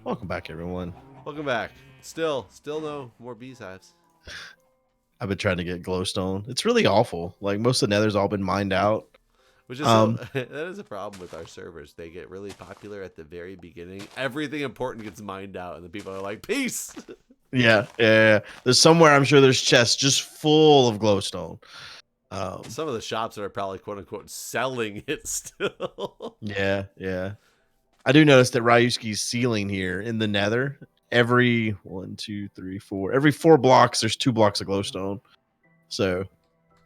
Welcome back, everyone. Welcome back. Still no more beehives. I've been trying to get glowstone. It's really awful. Like most of the nether's all been mined out. Which is Um, that is a problem with our servers. They get really popular at the very beginning. Everything important gets mined out, and the people are like, "Peace." yeah. There's somewhere I'm sure there's chests just full of glowstone. Um, Some of the shops that are probably quote unquote selling it still. yeah. I do notice that Ryuski's ceiling here in the nether, every 1, 2, 3, 4, every 4 blocks, there's 2 blocks of glowstone. So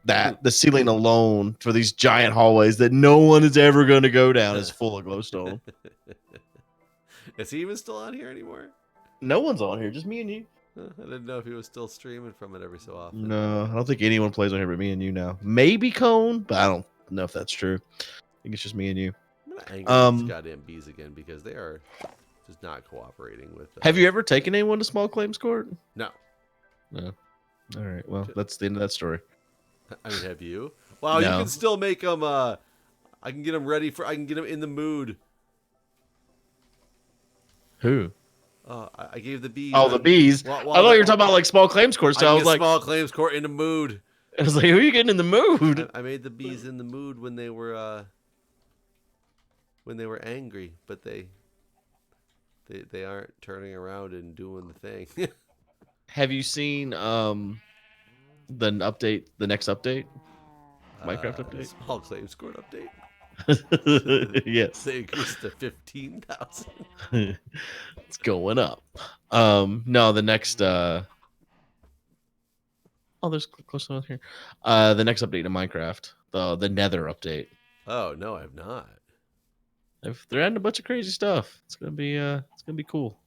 that the ceiling alone for these giant hallways that no one is ever going to go down is full of glowstone. Is he even still on here anymore? No one's on here, just me and you. I didn't know if he was still streaming from it every so often. No, I don't think anyone plays on here but me and you now. Maybe Cone, but I don't know if that's true. I think it's just me and you. I'm gonna anger these goddamn bees again because they are just not cooperating with. Have you ever taken anyone to small claims court? No. No. All right. Well, that's the end of that story. I mean, have you? Wow, No. you can still make them. I can get them ready for. I can get them in the mood. Who? I gave the bees. Oh, the bees. I thought you were talking about like small claims court. So I was like, small claims court in the mood. I was like, who are you getting in the mood? I made the bees in the mood when they were angry, but they aren't turning around and doing the thing. Have you seen the update? The next update, Minecraft update. Small claims court update. Yes. They increased to 15,000. It's going up. No, the next oh, there's close enough here. The next update to Minecraft, the Nether update. Oh no, I've not. They're adding a bunch of crazy stuff. It's gonna be cool.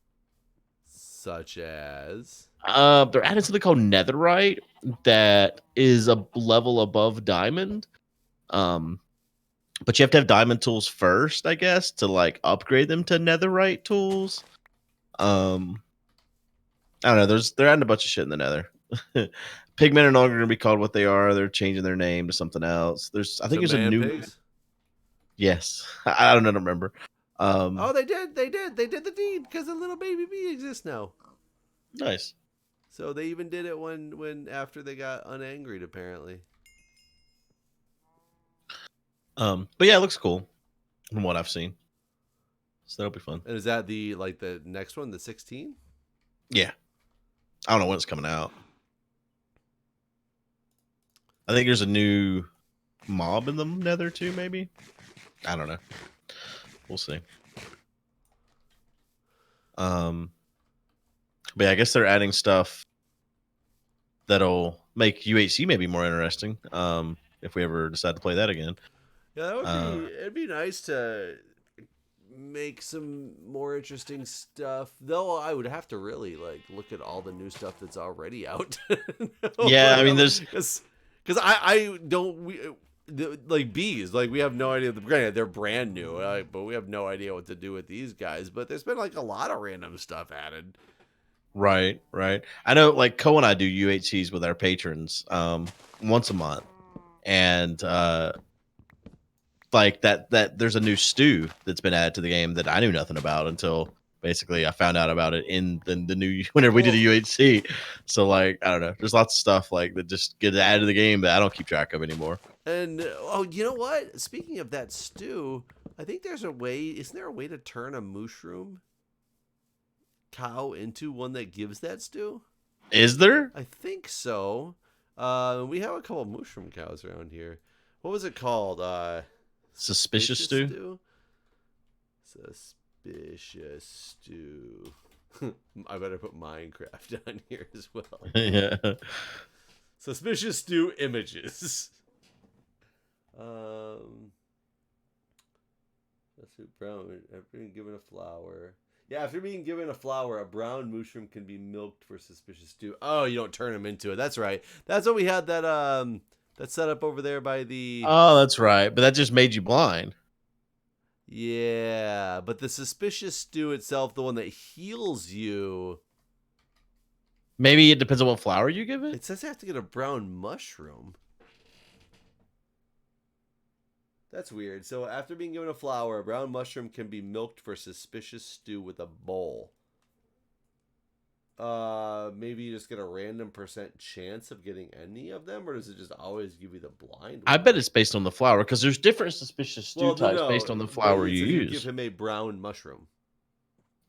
Such as They're adding something called Netherite that is a level above diamond. But you have to have diamond tools first, I guess, to like upgrade them to netherite tools. I don't know. They're adding a bunch of shit in the nether. Pigmen are no longer going to be called what they are. They're changing their name to something else. I think there's a new. pigs? Yes, I don't remember. Oh, they did the deed because the little baby bee exists now. Nice. So they even did it when after they got unangry, apparently. But yeah, it looks cool from what I've seen. So that'll be fun. And is that the next one, the 16? Yeah. I don't know when it's coming out. I think there's a new mob in the nether too, maybe. I don't know. We'll see. But yeah, I guess they're adding stuff that'll make UHC maybe more interesting. If we ever decide to play that again. Yeah, that would be. It'd be nice to make some more interesting stuff. Though I would have to really look at all the new stuff that's already out. Yeah, I mean, there's because I don't like bees. Like we have no idea. Granted, they're brand new, but we have no idea what to do with these guys. But there's been like a lot of random stuff added. Right. I know, like Co and I do UHCs with our patrons once a month, and like that there's a new stew that's been added to the game that I knew nothing about until basically I found out about it in the new whenever we did a UHC. So like I don't know, there's lots of stuff like that just get added to the game that I don't keep track of anymore. And oh, you know what? Speaking of that stew, I think there's a way. Isn't there a way to turn a mushroom cow into one that gives that stew? Is there? I think so. We have a couple of mushroom cows around here. What was it called? Suspicious stew? Suspicious stew. I better put Minecraft on here as well. Yeah. Suspicious stew images. That's it, brown. After being given a flower. Yeah, after being given a flower, a brown mushroom can be milked for suspicious stew. Oh, you don't turn them into it. That's right. That's what we had that set up over there by the. Oh, that's right. But that just made you blind. Yeah, but the suspicious stew itself, the one that heals you. Maybe it depends on what flower you give it. It says I have to get a brown mushroom. That's weird. So after being given a flower, a brown mushroom can be milked for suspicious stew with a bowl. Maybe you just get a random % chance of getting any of them, or does it just always give you the blind I one? bet it's based on the flower because there's different suspicious stew Well, no, types no, based on the but flower it you says you give use. him a brown mushroom.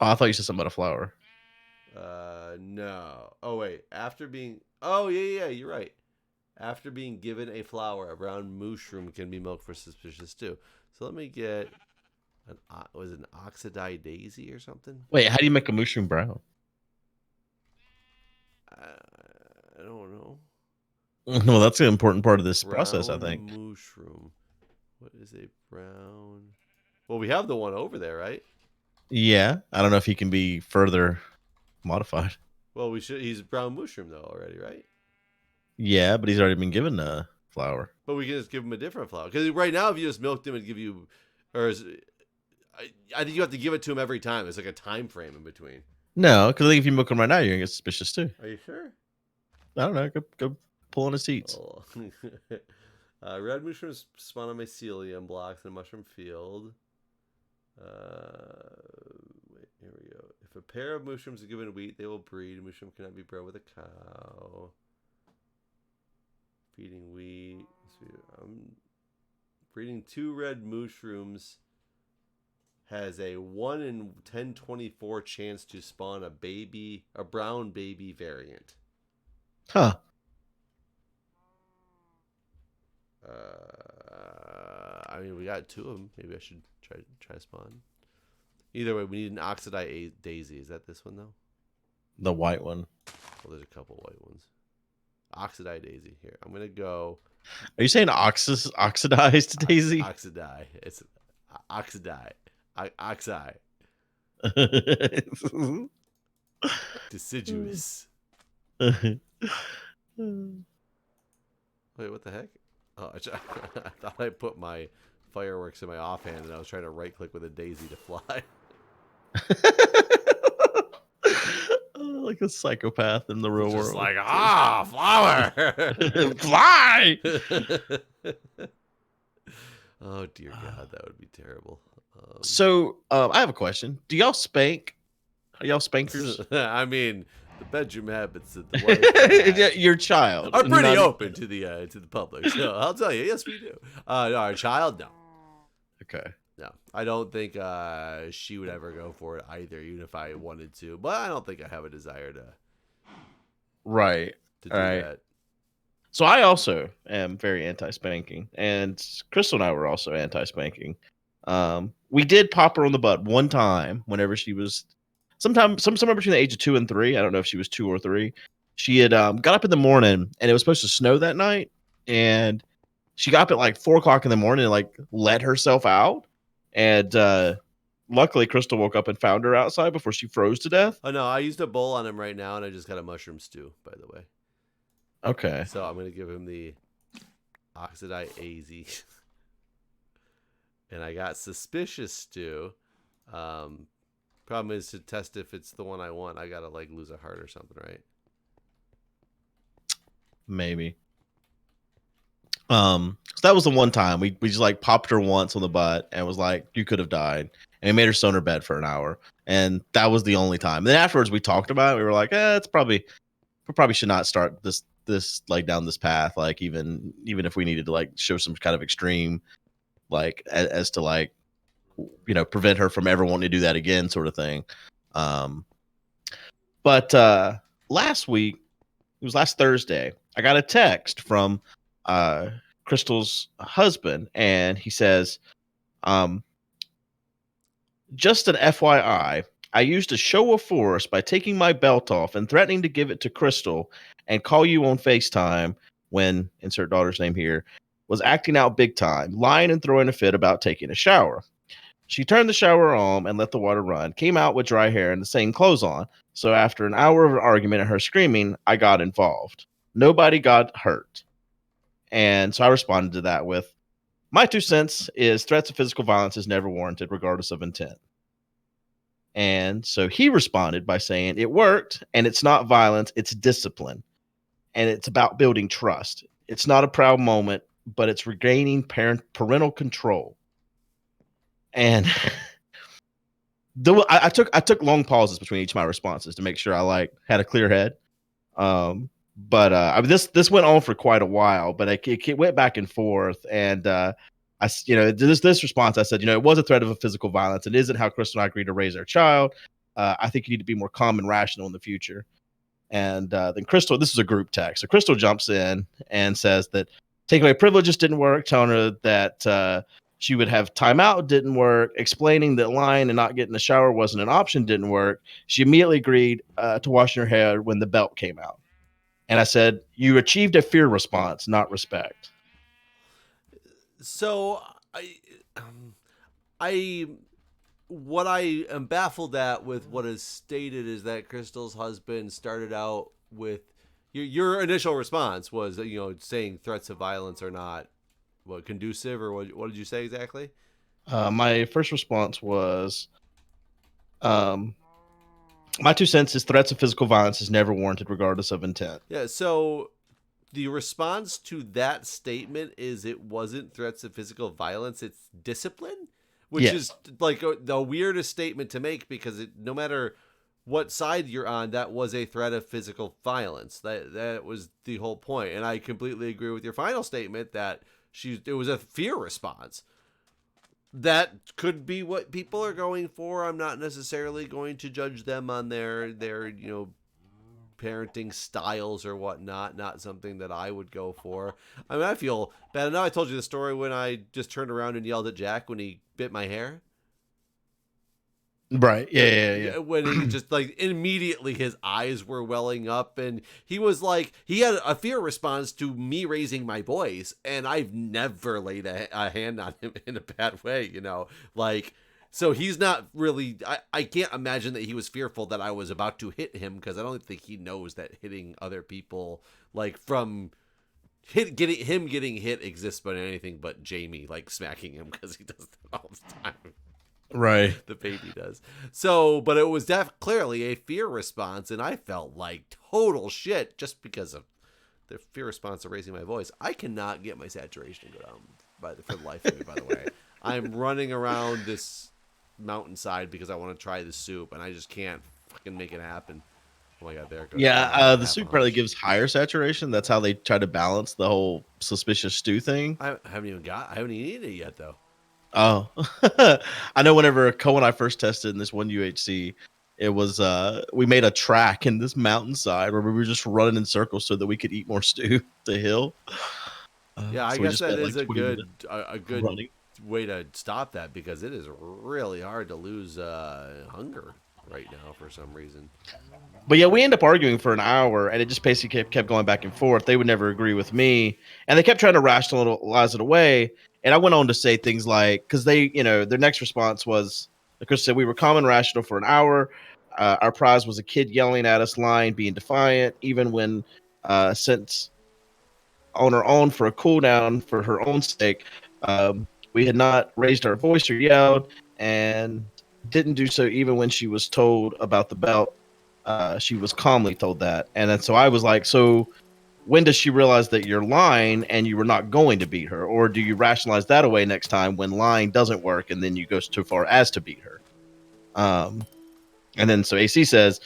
Oh, I thought you said something about a flower. No. Oh wait, after being. Oh yeah, you're right. After being given a flower, a brown mushroom can be milked for suspicious stew. So let me get was it an oxidized daisy or something? Wait, how do you make a mushroom brown? I don't know. Well, that's an important part of this process, I Brown think. mushroom. What is a brown? Well, we have the one over there, right? Yeah, I don't know if he can be further modified. Well, we should. He's brown mushroom though already, right? Yeah, but he's already been given a flower. But we can just give him a different flower. Because right now, if you just milked him and give you, or is, I think you have to give it to him every time. There's like a time frame in between. No, because I think if you milk him right now, you're gonna get suspicious too. Are you sure? I don't know. Go pull on his seats. Oh. Red mushrooms spawn on mycelium blocks in a mushroom field. Wait, here we go. If a pair of mushrooms are given wheat, they will breed. A mushroom cannot be bred with a cow. Feeding wheat. I'm breeding 2 red mushrooms has a 1 in 1024 chance to spawn a brown baby variant. Huh. I mean, we got 2 of them. Maybe I should try spawn. Either way, we need an oxidized daisy. Is that this one though? The white one. Well, there's a couple white ones. Oxidized daisy. Here, I'm gonna go. Are you saying oxidized daisy? Oxidize. It's oxidize. Oxide. Deciduous. Wait, what the heck? Oh, I thought I put my fireworks in my offhand, and I was trying to right click with a daisy to fly. Like a psychopath in the real Just world. like flower. Fly. Oh dear God, that would be terrible. So I have a question. Do y'all spank? Are y'all spankers? I mean, the bedroom habits that the wife has Your child are pretty not- open to the public. So I'll tell you, yes, we do. Our child, no. Okay. No, I don't think she would ever go for it either, even if I wanted to. But I don't think I have a desire to Right. do All right. that. So I also am very anti-spanking, and Crystal and I were also anti-spanking. We did pop her on the butt one time whenever she was somewhere between the age of 2 and 3. I don't know if she was 2 or 3. She had got up in the morning, and it was supposed to snow that night, and she got up at like 4 o'clock in the morning and like let herself out. And luckily, Crystal woke up and found her outside before she froze to death. Oh no, I used a bowl on him right now, and I just got a mushroom stew, by the way. Okay. So I'm gonna give him the oxidized AZ. And I got suspicious stew. Problem is to test if it's the one I want, I gotta like lose a heart or something, right? Maybe. So that was the one time we just like popped her once on the butt and was like, you could have died. And we made her sit on her bed for an hour. And that was the only time. And then afterwards we talked about it. We were like, we probably should not start this like down this path. Like even if we needed to like show some kind of extreme, like as to like, prevent her from ever wanting to do that again, sort of thing. But last week, it was last Thursday, I got a text from Crystal's husband, and he says, just an FYI, I used a show of force by taking my belt off and threatening to give it to Crystal and call you on FaceTime when, insert daughter's name here, was acting out big time, lying and throwing a fit about taking a shower. She turned the shower on and let the water run, came out with dry hair and the same clothes on. So after an hour of an argument and her screaming, I got involved. Nobody got hurt. And so I responded to that with, my 2 cents is threats of physical violence is never warranted, regardless of intent. And so he responded by saying, it worked, and it's not violence, it's discipline. And it's about building trust. It's not a proud moment, but it's regaining parental control. And I took long pauses between each of my responses to make sure I like had a clear head. But I mean, this went on for quite a while, but it went back and forth, and this response I said, it was a threat of a physical violence. It isn't how Crystal and I agreed to raise our child. I think you need to be more calm and rational in the future. And then Crystal, this is a group text, so Crystal jumps in and says that taking away privileges didn't work, telling her that she would have timeout didn't work, explaining that lying and not getting a shower wasn't an option didn't work. She immediately agreed to washing her hair when the belt came out. And I said, you achieved a fear response, not respect. So I what I am baffled at with what is stated is that Crystal's husband started out with your initial response was saying threats of violence are not conducive, or what did you say exactly? My first response was, my 2 cents is threats of physical violence is never warranted, regardless of intent. Yeah. So the response to that statement is it wasn't threats of physical violence, it's discipline, which is like the weirdest statement to make, because no matter what side you're on, that was a threat of physical violence. That was the whole point. And I completely agree with your final statement that it was a fear response. That could be what people are going for. I'm not necessarily going to judge them on their parenting styles or whatnot. Not something that I would go for. I mean, I feel bad. I know I told you the story when I just turned around and yelled at Jack when he bit my hair. Right. Yeah. When he just like immediately his eyes were welling up, and he was like, he had a fear response to me raising my voice, and I've never laid a hand on him in a bad way, like. So he's not really. I can't imagine that he was fearful that I was about to hit him, because I don't think he knows that hitting other people, like from getting hit exists but anything but Jamie like smacking him, because he does that all the time. Right. The baby does. So, but it was clearly a fear response, and I felt like total shit just because of the fear response of raising my voice. I cannot get my saturation to go down for the life of me, by the way. I'm running around this mountainside because I want to try the soup, and I just can't fucking make it happen. Oh my god, there it goes. Yeah, the soup probably gives higher saturation. That's how they try to balance the whole suspicious stew thing. I haven't even eaten it yet, though. Oh, I know. Whenever Cole and I first tested in this one UHC, it was we made a track in this mountainside where we were just running in circles so that we could eat more stew the hill. Yeah, I so guess that is like a good running. way to stop that, because it is really hard to lose hunger right now for some reason. But yeah, we ended up arguing for an hour, and it just basically kept going back and forth. They would never agree with me, and they kept trying to rationalize it away. And I went on to say things like, because they, their next response was, like Chris said, we were calm and rational for an hour. Our prize was a kid yelling at us, lying, being defiant, even when sent on her own for a cool down for her own sake. We had not raised our voice or yelled, and didn't do so even when she was told about the belt. She was calmly told that. And then so I was like, so when does she realize that you're lying and you were not going to beat her? Or do you rationalize that away next time when lying doesn't work and then you go too far as to beat her? And then so AC says,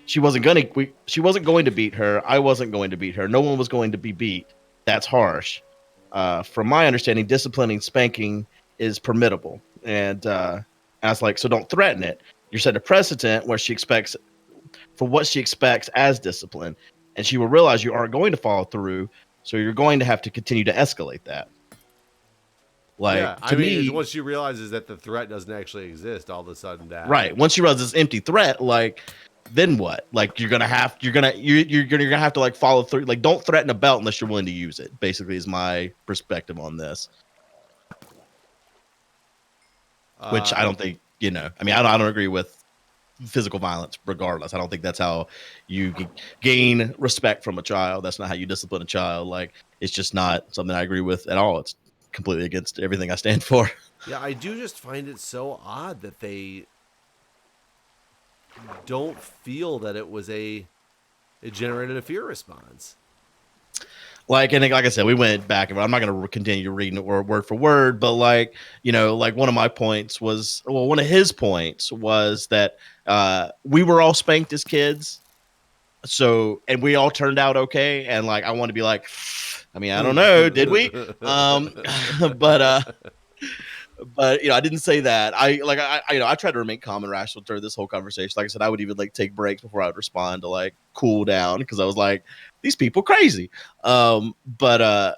she wasn't going to beat her. I wasn't going to beat her. No one was going to be beat. That's harsh. From my understanding, disciplining spanking is permittable. And I was like, so don't threaten it. You're set a precedent where she expects for what she expects as discipline, and she will realize you aren't going to follow through. So you're going to have to continue to escalate that. Like, yeah, I mean, once she realizes that the threat doesn't actually exist, all of a sudden that right. Once she realizes this empty threat, like, then what? Like, you're gonna have to like follow through. Like, don't threaten a belt unless you're willing to use it. Basically, is my perspective on this. Which I don't think, I mean, I don't agree with physical violence regardless. I don't think that's how you gain respect from a child. That's not how you discipline a child. Like, it's just not something I agree with at all. It's completely against everything I stand for. Yeah, I do just find it so odd that they don't feel that it generated a fear response. Like, and like I said, we went back and I'm not going to continue reading it word for word, but like, like one of my points was, well, one of his points was that we were all spanked as kids. So, and we all turned out okay. And like, I want to be like, I mean, I don't know, did we? But, I didn't say that. I tried to remain calm and rational during this whole conversation. Like I said, I would even like take breaks before I would respond to like cool down because I was like, these people crazy. But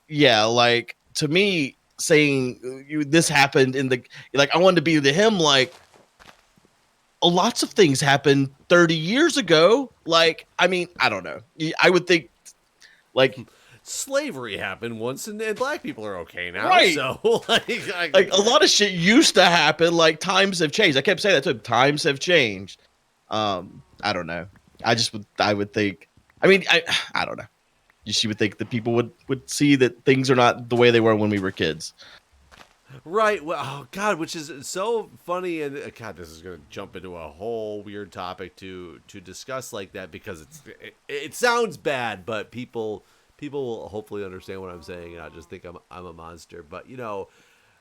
yeah, like to me, saying this happened in the like, I wanted to be to him like, lots of things happened 30 years ago. Like, I mean, I don't know. I would think like slavery happened once, and black people are okay now. Right. So like a lot of shit used to happen. Like times have changed. I kept saying that too. Times have changed. I don't know. I would think. I mean, I don't know. You would think that people would see that things are not the way they were when we were kids. Right. Well, oh God, which is so funny, and God, this is going to jump into a whole weird topic to discuss like that because it sounds bad, but people will hopefully understand what I'm saying and not just think I'm a monster. But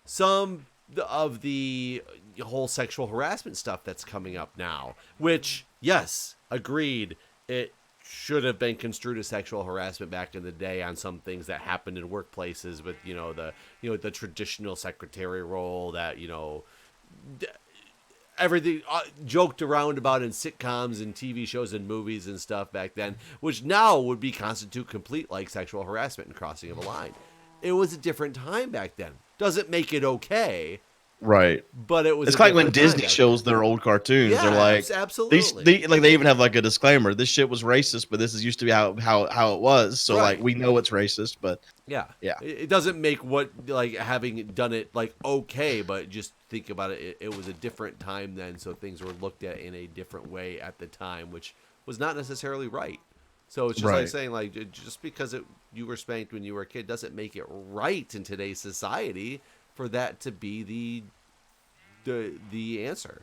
some of the whole sexual harassment stuff that's coming up now, which yes, agreed, it should have been construed as sexual harassment back in the day on some things that happened in workplaces with the traditional secretary role that everything joked around about in sitcoms and TV shows and movies and stuff back then, which now would be constitute complete like sexual harassment and crossing of a line. It was a different time back then. Doesn't make it okay. Right. But it was. It's like when Disney shows their old cartoons. Yeah, they're like, absolutely. they even have like a disclaimer. This shit was racist, but this is used to be how it was. So right. like we know it's racist, but yeah. It doesn't make what like having done it like okay, but just think about it. It was a different time then, so things were looked at in a different way at the time, which was not necessarily right. So it's just like saying like just because you were spanked when you were a kid doesn't make it right in today's society for that to be the answer.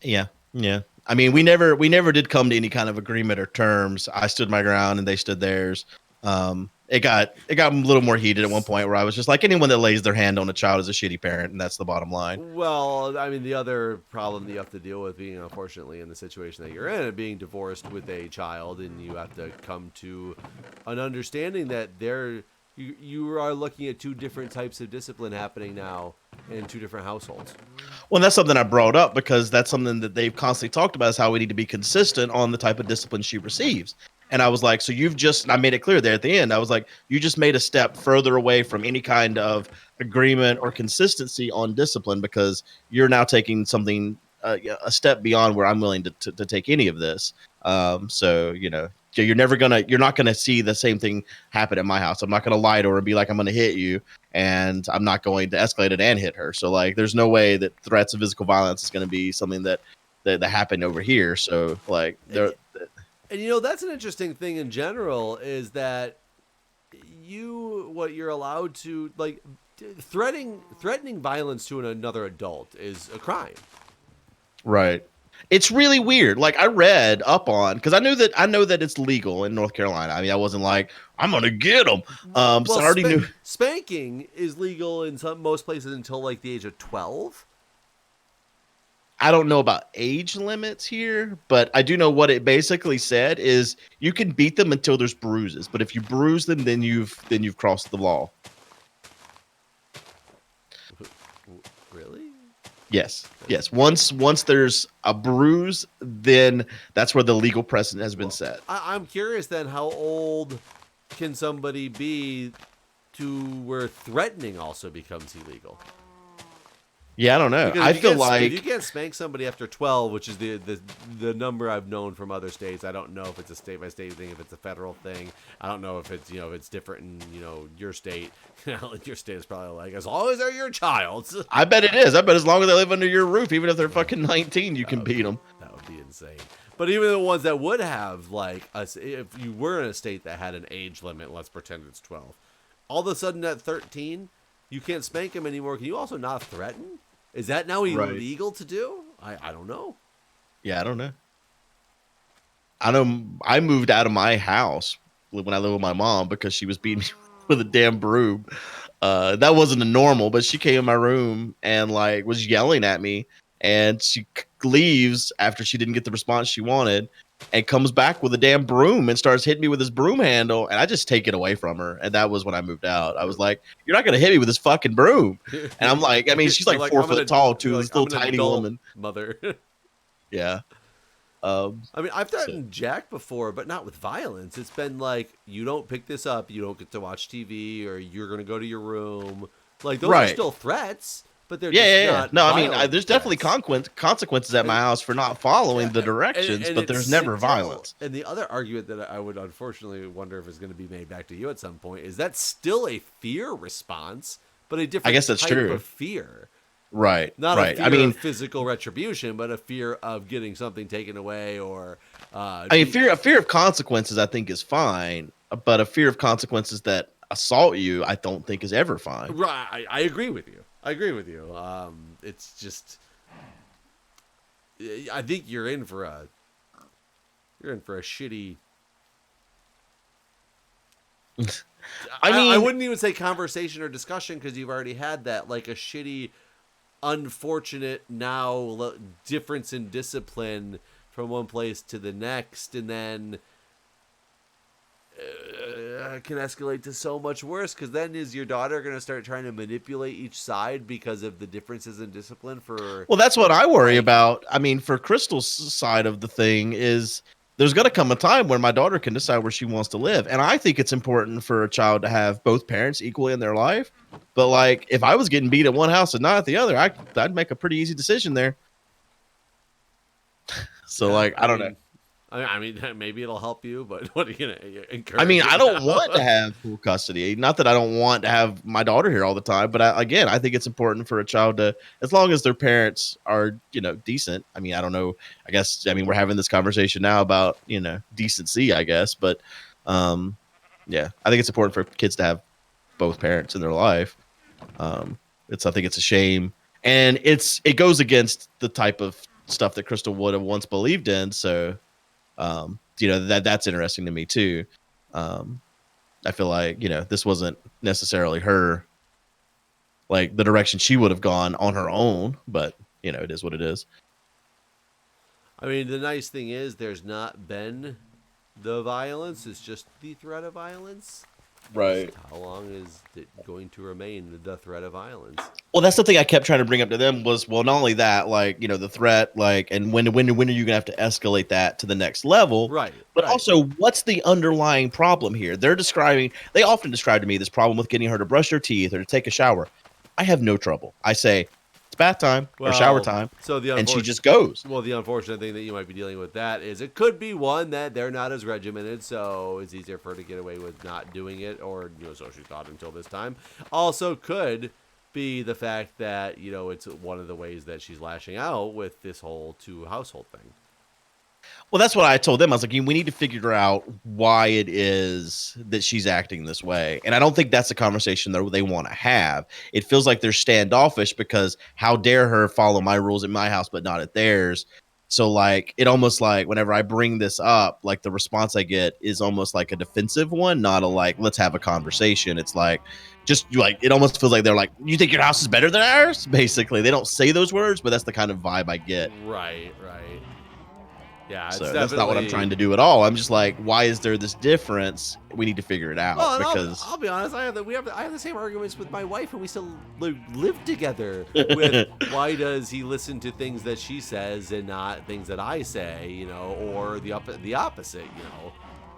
Yeah. I mean, we never did come to any kind of agreement or terms. I stood my ground and they stood theirs. It got a little more heated at one point where I was just like, anyone that lays their hand on a child is a shitty parent, and that's the bottom line. Well, I mean, the other problem that you have to deal with being, unfortunately, in the situation that you're in, being divorced with a child, and you have to come to an understanding that you are looking at two different types of discipline happening now in two different households. Well, that's something I brought up because that's something that they've constantly talked about is how we need to be consistent on the type of discipline she receives. And I was like, so I made it clear there at the end. I was like, you just made a step further away from any kind of agreement or consistency on discipline because you're now taking something a step beyond where I'm willing to take any of this. So you're not gonna see the same thing happen at my house. I'm not gonna lie to her and be like, I'm gonna hit you, and I'm not going to escalate it and hit her. So like, there's no way that threats of physical violence is gonna be something that happened over here. So like, and that's an interesting thing in general is that you're allowed to like threatening violence to another adult is a crime. Right. It's really weird. Like I read up on because I know that it's legal in North Carolina. I mean, I wasn't like I'm gonna get them. So I already knew spanking is legal in most places until like the age of 12. I don't know about age limits here, but I do know what it basically said is you can beat them until there's bruises, but if you bruise them, then you've crossed the law. Really? Yes. Once there's a bruise, then that's where the legal precedent has been set. I'm curious then, how old can somebody be to where threatening also becomes illegal? Yeah, I don't know. I feel like if you can't spank somebody after 12, which is the number I've known from other states. I don't know if it's a state by state thing, if it's a federal thing. I don't know if it's if it's different in your state. Your state is probably like as long as they're your child. I bet it is. I bet as long as they live under your roof, even if they're fucking 19, you can beat them. That would be insane. But even the ones that would have like if you were in a state that had an age limit, let's pretend it's 12. All of a sudden at 13, you can't spank them anymore. Can you also not threaten? Is that now illegal to do? I don't know. Yeah, I don't know. I know I moved out of my house when I lived with my mom because she was beating me with a damn broom. That wasn't a normal, but she came in my room and like was yelling at me, and she leaves after she didn't get the response she wanted, and comes back with a damn broom and starts hitting me with his broom handle, and I just take it away from her. And that was when I moved out. I was like, "You're not gonna hit me with this fucking broom." And I'm like, I mean, she's like, 4 foot tall too, this little tiny woman. Mother. Yeah. I mean, I've threatened Jack before, but not with violence. It's been like, you don't pick this up, you don't get to watch TV, or you're going to go to your room. Like, those are still threats, but they're just not No, I mean, there's threats. definitely consequences at my house for not following the directions, but there's never violence. And the other argument that I would unfortunately wonder if is going to be made back to you at some point is that's still a fear response, but a different type of fear. Right. Not a fear of physical retribution, but a fear of getting something taken away, or a fear of consequences I think is fine, but a fear of consequences that assault you I don't think is ever fine. Right. I agree with you. It's just, I think you're in for a shitty. I wouldn't even say conversation or discussion, because you've already had that, like a shitty, unfortunate now difference in discipline from one place to the next, and then can escalate to so much worse, because then is your daughter going to start trying to manipulate each side because of the differences in discipline? Well, that's what I worry about. I mean, for Crystal's side of the thing is there's going to come a time where my daughter can decide where she wants to live, and I think it's important for a child to have both parents equally in their life. But like, if I was getting beat at one house and not at the other, I'd make a pretty easy decision there. So like, I don't know. I mean, maybe it'll help you, but what are you gonna encourage? I mean, I don't want to have full custody. Not that I don't want to have my daughter here all the time, but I think it's important for a child to, as long as their parents are, decent. I mean, I don't know. I mean, we're having this conversation now about, decency, I guess, but yeah, I think it's important for kids to have both parents in their life. I think it's a shame, and it goes against the type of stuff that Crystal would have once believed in. So, that's interesting to me too. I feel like, this wasn't necessarily her, like the direction she would have gone on her own, but it is what it is. I mean, the nice thing is there's not been the violence. It's just the threat of violence. Right. How long is it going to remain the threat of violence? Well, that's the thing I kept trying to bring up to them was, well, not only that, like, the threat, like, and when are you going to have to escalate that to the next level? Right. But also, what's the underlying problem here? They often describe to me this problem with getting her to brush her teeth or to take a shower. I have no trouble. I say, it's bath time or shower time, and she just goes. Well, the unfortunate thing that you might be dealing with that is it could be one that they're not as regimented, so it's easier for her to get away with not doing it, or so she thought until this time. Also, could be the fact that it's one of the ways that she's lashing out with this whole two household thing. Well, that's what I told them. I was like, we need to figure out why it is that she's acting this way. And I don't think that's a conversation that they want to have. It feels like they're standoffish because how dare her follow my rules in my house, but not at theirs. So like, it almost like whenever I bring this up, like the response I get is almost like a defensive one, not a like, let's have a conversation. It's like, just like, it almost feels like they're like, you think your house is better than ours? Basically, they don't say those words, but that's the kind of vibe I get. Right. Yeah, so that's not what I'm trying to do at all. I'm just like, why is there this difference? We need to figure it out. Well, because I'll be honest, I have the same arguments with my wife, and we still live together. With why does he listen to things that she says and not things that I say, or the opposite,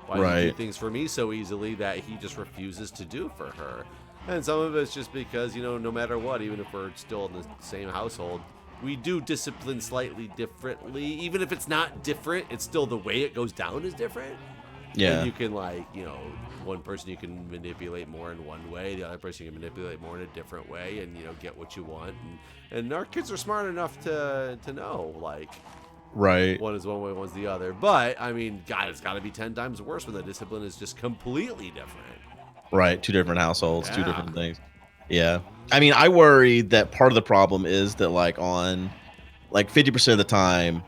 Why does he do things for me so easily that he just refuses to do for her? And some of it's just because, no matter what, even if we're still in the same household, we do discipline slightly differently. Even if it's not different, it's still the way it goes down is different. Yeah. And you can one person you can manipulate more in one way, the other person you can manipulate more in a different way, and get what you want. And our kids are smart enough to know right, one is one way, one's the other. But I mean, God, it's got to be 10 times worse when the discipline is just completely different. Right, two different households, two different things. Yeah. I mean, I worry that part of the problem is that on 50% of the time,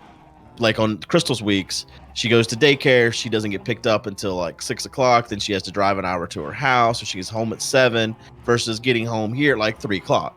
like on Crystal's weeks, she goes to daycare. She doesn't get picked up until like 6 o'clock. Then she has to drive an hour to her house, so she gets home at 7 versus getting home here at like 3 o'clock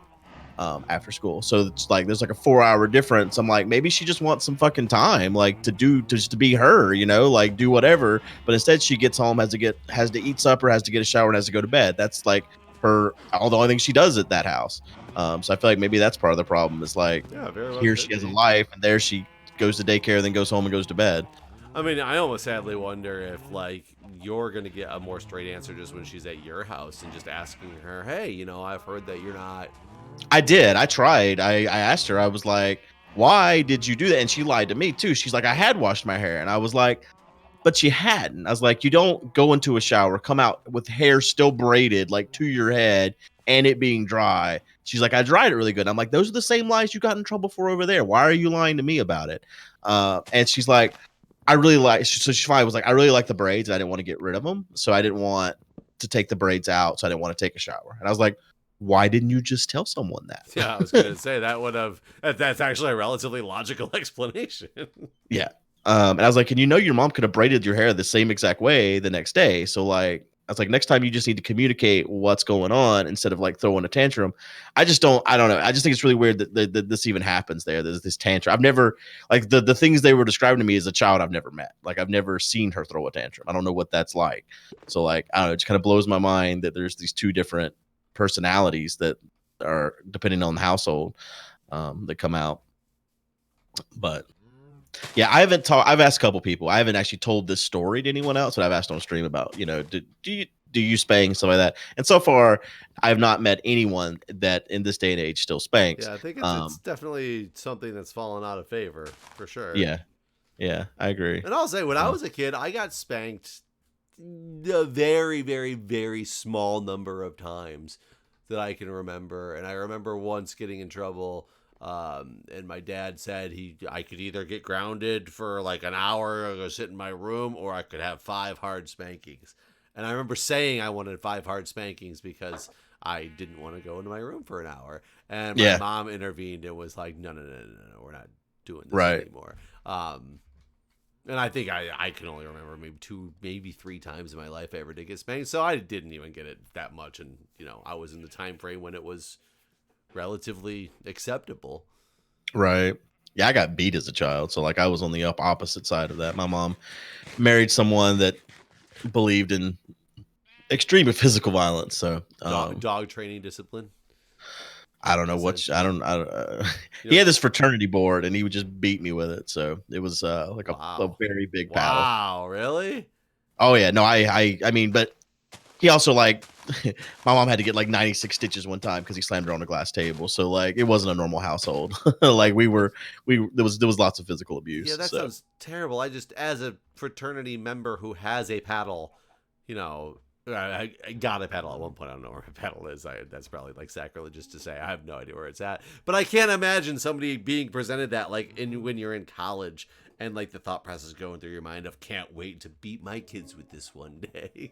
after school. So it's like there's like a 4 hour difference. I'm like, maybe she just wants some fucking time, like just to be her, like do whatever. But instead, she gets home, has to eat supper, has to get a shower, and has to go to bed. That's like all the only thing she does at that house. So I feel like maybe that's part of the problem. Is like very well here she has a life, and there she goes to daycare, then goes home and goes to bed. I mean, I almost sadly wonder if like you're gonna get a more straight answer just when she's at your house and just asking her, hey, I've heard that you're not. I did. I tried. I asked her. I was like, why did you do that? And she lied to me too. She's like, I had washed my hair, and I was like, but she hadn't. I was like, you don't go into a shower, come out with hair still braided like to your head and it being dry. She's like, I dried it really good. I'm like, those are the same lies you got in trouble for over there. Why are you lying to me about it? And she's like, I really like, so she finally was like, I really like the braids. I didn't want to get rid of them. So I didn't want to take the braids out. So I didn't want to take a shower. And I was like, why didn't you just tell someone that? Yeah, I was going to say that's actually a relatively logical explanation. Yeah. And I was like, and your mom could have braided your hair the same exact way the next day. So like, I was like, next time you just need to communicate what's going on instead of like throwing a tantrum. I don't know. I just think it's really weird that this even happens there. There's this tantrum. I've never, like the things they were describing to me as a child, I've never met. Like I've never seen her throw a tantrum. I don't know what that's like. So like, I don't know, it just kind of blows my mind that there's these two different personalities that are depending on the household that come out. But yeah, I've asked a couple people. I haven't actually told this story to anyone else, but I've asked on stream about, do you spank, stuff like that. And so far, I have not met anyone that in this day and age still spanks. Yeah, I think it's definitely something that's fallen out of favor for sure. Yeah, I agree. And I'll say, when I was a kid, I got spanked a very, very, very small number of times that I can remember. And I remember once getting in trouble. And my dad said I could either get grounded for like an hour or go sit in my room, or I could have 5 hard spankings. And I remember saying I wanted 5 hard spankings because I didn't want to go into my room for an hour. And my mom intervened and was like, no, we're not doing this anymore. And I think I can only remember maybe 2, maybe 3 times in my life I ever did get spanked. So I didn't even get it that much. And, I was in the time frame when it was relatively acceptable. Right. Yeah, I got beat as a child, so like I was on the opposite side of that. My mom married someone that believed in extreme physical violence. So dog training discipline. I don't know he had this fraternity board and he would just beat me with it. So it was like a very big battle. Wow, really? Oh yeah, no, I mean, but he also like my mom had to get like 96 stitches one time because he slammed her on a glass table. So like it wasn't a normal household. Like there was lots of physical abuse. Yeah, that sounds terrible. I just, as a fraternity member who has a paddle, I got a paddle at one point. I don't know where my paddle is. That's probably like sacrilegious to say. I have no idea where it's at. But I can't imagine somebody being presented that like when you're in college. And like the thought process going through your mind of can't wait to beat my kids with this one day,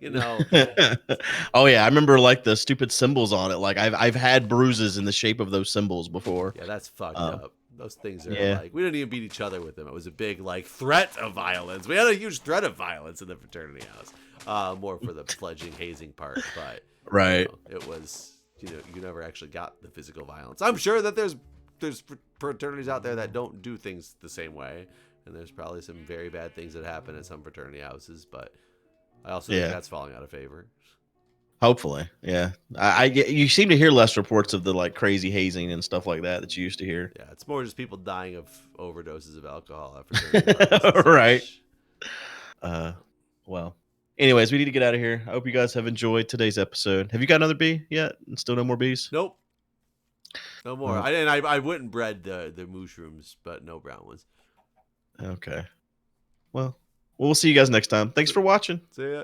Oh yeah, I remember like the stupid symbols on it. Like I've had bruises in the shape of those symbols before. Yeah, that's fucked up. Those things are like, we didn't even beat each other with them. It was a big like threat of violence. We had a huge threat of violence in the fraternity house. More for the pledging, hazing part, but it was you never actually got the physical violence. I'm sure that there's fraternities out there that don't do things the same way. And there's probably some very bad things that happen at some fraternity houses, but I also think that's falling out of favor. Hopefully, yeah. You seem to hear less reports of the like crazy hazing and stuff like that you used to hear. Yeah, it's more just people dying of overdoses of alcohol at fraternity right. Well, anyways, we need to get out of here. I hope you guys have enjoyed today's episode. Have you got another bee yet? And still no more bees? Nope. No more. I went and bred the mushrooms, but no brown ones. Okay. Well, we'll see you guys next time. Thanks for watching. See ya.